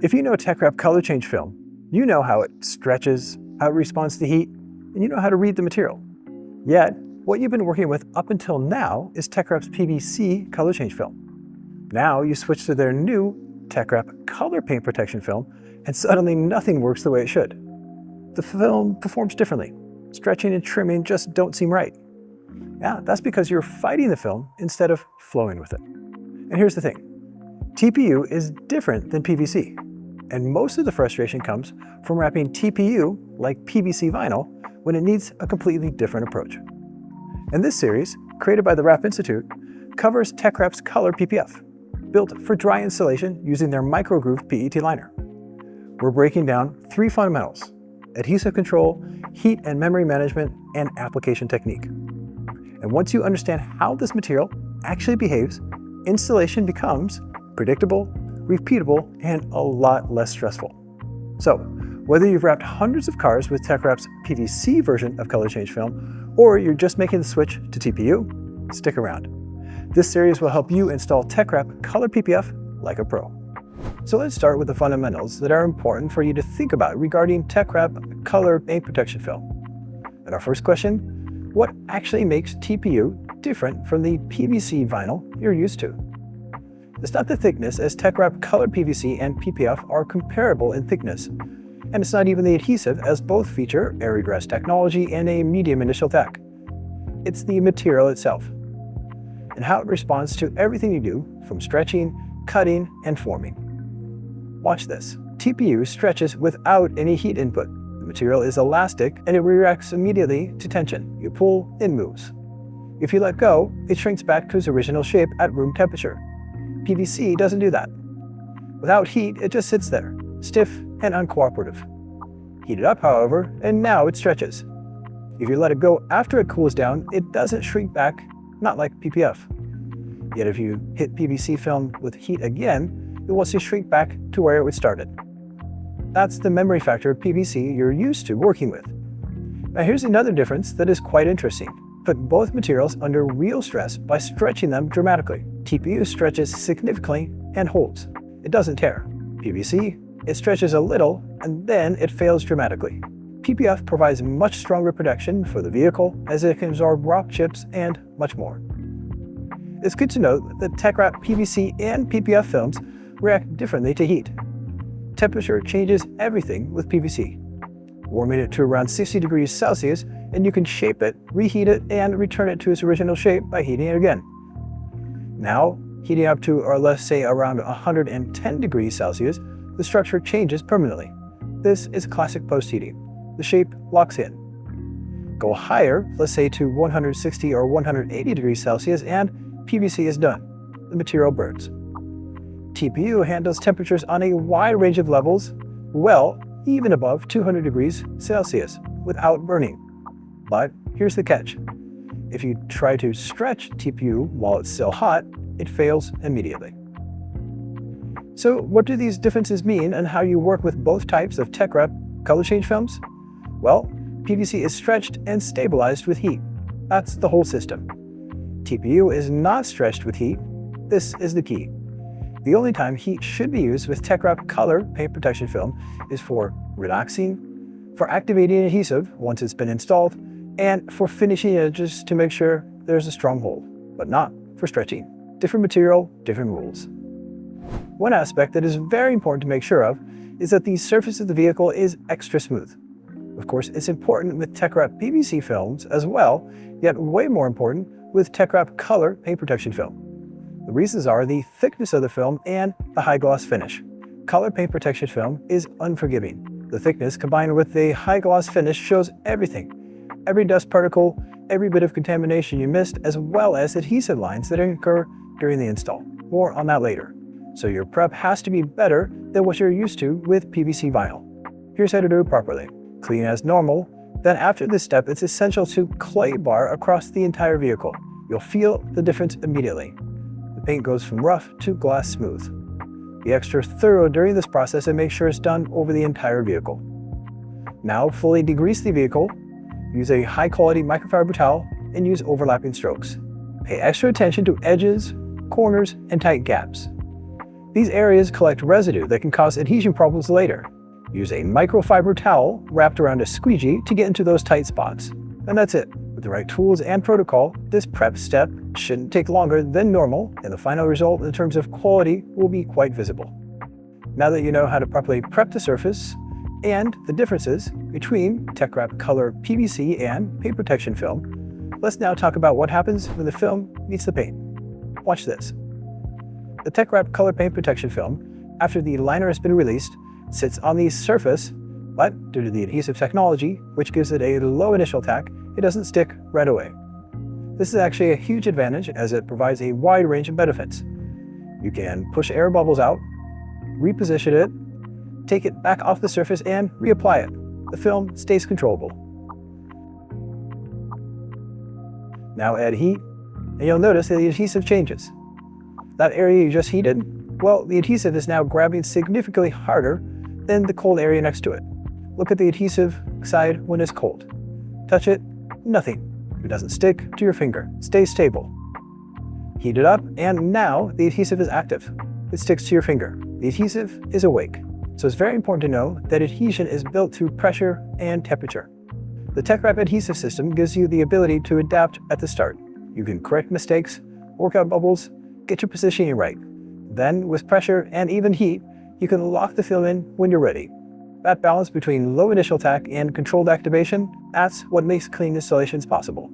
If you know Tech Wrap color change film, you know how it stretches, how it responds to heat, and you know how to read the material. Yet, what you've been working with up until now is Tech Wrap's PVC color change film. Now you switch to their new Tech Wrap color paint protection film, and suddenly nothing works the way it should. The film performs differently. Stretching and trimming just don't seem right. Yeah, that's because you're fighting the film instead of flowing with it. And here's the thing. TPU is different than PVC, and most of the frustration comes from wrapping TPU like PVC vinyl when it needs a completely different approach. And this series, created by the Wrap Institute, covers Tech Wrap's Color PPF, built for dry installation using their microgroove PET liner. We're breaking down 3 fundamentals: adhesive control, heat and memory management, and application technique. And once you understand how this material actually behaves, installation becomes predictable, repeatable, and a lot less stressful. So, whether you've wrapped hundreds of cars with Tech Wrap's PVC version of color change film, or you're just making the switch to TPU, stick around. This series will help you install Tech Wrap Color PPF like a pro. So let's start with the fundamentals that are important for you to think about regarding Tech Wrap Color Paint Protection Film. And our first question, what actually makes TPU different from the PVC vinyl you're used to? It's not the thickness, as Tech Wrap Color PVC and PPF are comparable in thickness. And it's not even the adhesive, as both feature air regress technology and a medium initial tack. It's the material itself, and how it responds to everything you do, from stretching, cutting, and forming. Watch this. TPU stretches without any heat input. The material is elastic and it reacts immediately to tension. You pull, it moves. If you let go, it shrinks back to its original shape at room temperature. PVC doesn't do that. Without heat, it just sits there, stiff and uncooperative. Heat it up, however, and now it stretches. If you let it go after it cools down, it doesn't shrink back, not like PPF. Yet if you hit PVC film with heat again, it will shrink back to where it started. That's the memory factor of PVC you're used to working with. Now here's another difference that is quite interesting. Put both materials under real stress by stretching them dramatically. TPU stretches significantly and holds. It doesn't tear. PVC, it stretches a little and then it fails dramatically. PPF provides much stronger protection for the vehicle, as it can absorb rock chips and much more. It's good to note that Tech Wrap PVC and PPF films react differently to heat. Temperature changes everything with PVC. Warming it to around 60 degrees Celsius and you can shape it, reheat it, and return it to its original shape by heating it again. Now, heating up to, or let's say, around 110 degrees Celsius, the structure changes permanently. This is classic post-heating. The shape locks in. Go higher, let's say to 160 or 180 degrees Celsius, and PVC is done. The material burns. TPU handles temperatures on a wide range of levels, well, even above 200 degrees Celsius, without burning. But here's the catch. If you try to stretch TPU while it's still hot, it fails immediately. So what do these differences mean and how you work with both types of Tech Wrap color change films? Well, PVC is stretched and stabilized with heat. That's the whole system. TPU is not stretched with heat. This is the key. The only time heat should be used with Tech Wrap color paint protection film is for relaxing, for activating adhesive once it's been installed, and for finishing edges to make sure there's a strong hold, but not for stretching. Different material, different rules. One aspect that is very important to make sure of is that the surface of the vehicle is extra smooth. Of course, it's important with Tech Wrap PVC films as well, yet way more important with Tech Wrap color paint protection film. The reasons are the thickness of the film and the high gloss finish. Color paint protection film is unforgiving. The thickness combined with the high gloss finish shows everything. Every dust particle, every bit of contamination you missed, as well as adhesive lines that occur during the install. More on that later. So your prep has to be better than what you're used to with PVC vinyl. Here's how to do it properly. Clean as normal. Then after this step, it's essential to clay bar across the entire vehicle. You'll feel the difference immediately. The paint goes from rough to glass smooth. Be extra thorough during this process and make sure it's done over the entire vehicle. Now fully degrease the vehicle. Use a high-quality microfiber towel and use overlapping strokes. Pay extra attention to edges, corners, and tight gaps. These areas collect residue that can cause adhesion problems later. Use a microfiber towel wrapped around a squeegee to get into those tight spots. And that's it. With the right tools and protocol, this prep step shouldn't take longer than normal, and the final result in terms of quality will be quite visible. Now that you know how to properly prep the surface and the differences between TechWrap Color PVC and paint protection film, let's now talk about what happens when the film meets the paint. Watch this. The TechWrap Color Paint Protection Film, after the liner has been released, sits on the surface, but due to the adhesive technology, which gives it a low initial attack, it doesn't stick right away. This is actually a huge advantage as it provides a wide range of benefits. You can push air bubbles out, reposition it, take it back off the surface and reapply it. The film stays controllable. Now add heat, and you'll notice that the adhesive changes. That area you just heated, well, the adhesive is now grabbing significantly harder than the cold area next to it. Look at the adhesive side when it's cold. Touch it, nothing. It doesn't stick to your finger. It stays stable. Heat it up, and now the adhesive is active. It sticks to your finger. The adhesive is awake. So it's very important to know that adhesion is built through pressure and temperature. The TechWrap adhesive system gives you the ability to adapt at the start. You can correct mistakes, work out bubbles, get your positioning right. Then, with pressure and even heat, you can lock the film in when you're ready. That balance between low initial attack and controlled activation, that's what makes clean installations possible.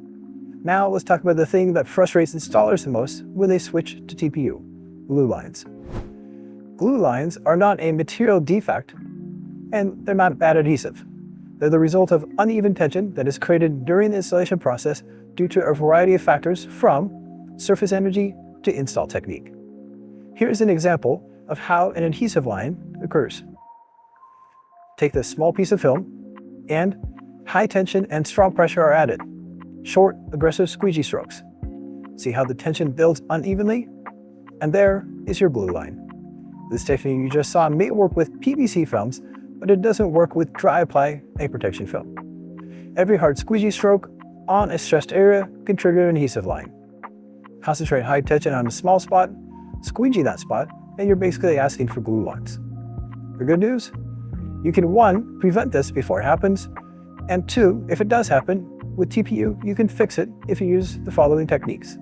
Now let's talk about the thing that frustrates installers the most when they switch to TPU, glue lines. Glue lines are not a material defect, and they're not bad adhesive. They're the result of uneven tension that is created during the installation process due to a variety of factors from surface energy to install technique. Here's an example of how an adhesive line occurs. Take this small piece of film, and high tension and strong pressure are added. Short, aggressive squeegee strokes. See how the tension builds unevenly? And there is your glue line. This technique you just saw may work with PVC films, but it doesn't work with dry apply paint protection film. Every hard squeegee stroke on a stressed area can trigger an adhesive line. Concentrate high tension on a small spot, squeegee that spot, and you're basically asking for glue lines. The good news? You can 1, prevent this before it happens, and 2, if it does happen, with TPU, you can fix it if you use the following techniques.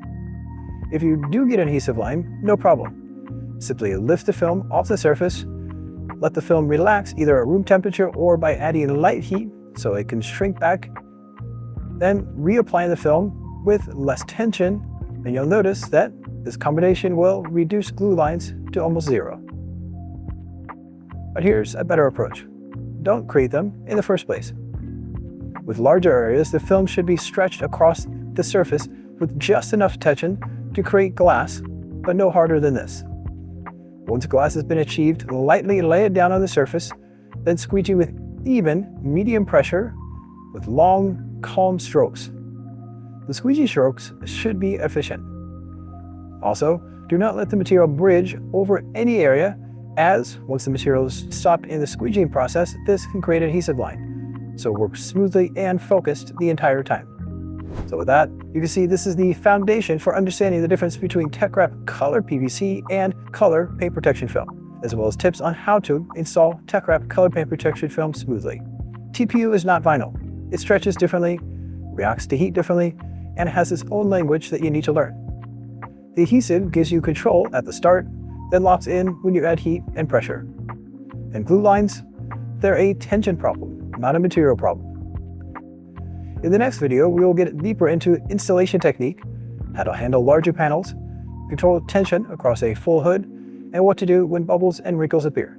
If you do get an adhesive line, no problem. Simply lift the film off the surface, let the film relax either at room temperature or by adding light heat so it can shrink back, then reapply the film with less tension, and you'll notice that this combination will reduce glue lines to almost zero. But here's a better approach. Don't create them in the first place. With larger areas, the film should be stretched across the surface with just enough tension to create glass, but no harder than this. Once glass has been achieved, lightly lay it down on the surface, then squeegee with even, medium pressure with long, calm strokes. The squeegee strokes should be efficient. Also, do not let the material bridge over any area, as once the material is stopped in the squeegeeing process, this can create an adhesive line. So work smoothly and focused the entire time. So with that, you can see this is the foundation for understanding the difference between TechWrap Color PVC and Color Paint Protection Film, as well as tips on how to install TechWrap Color Paint Protection Film smoothly. TPU is not vinyl. It stretches differently, reacts to heat differently, and has its own language that you need to learn. The adhesive gives you control at the start, then locks in when you add heat and pressure. And glue lines, they're a tension problem, not a material problem. In the next video, we will get deeper into installation technique, how to handle larger panels, control tension across a full hood, and what to do when bubbles and wrinkles appear.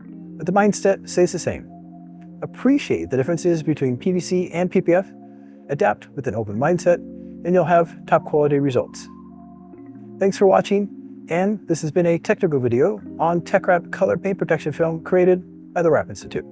But the mindset stays the same. Appreciate the differences between PVC and PPF, adapt with an open mindset, and you'll have top quality results. Thanks for watching, and this has been a technical video on TechWrap Color Paint Protection Film created by the Wrap Institute.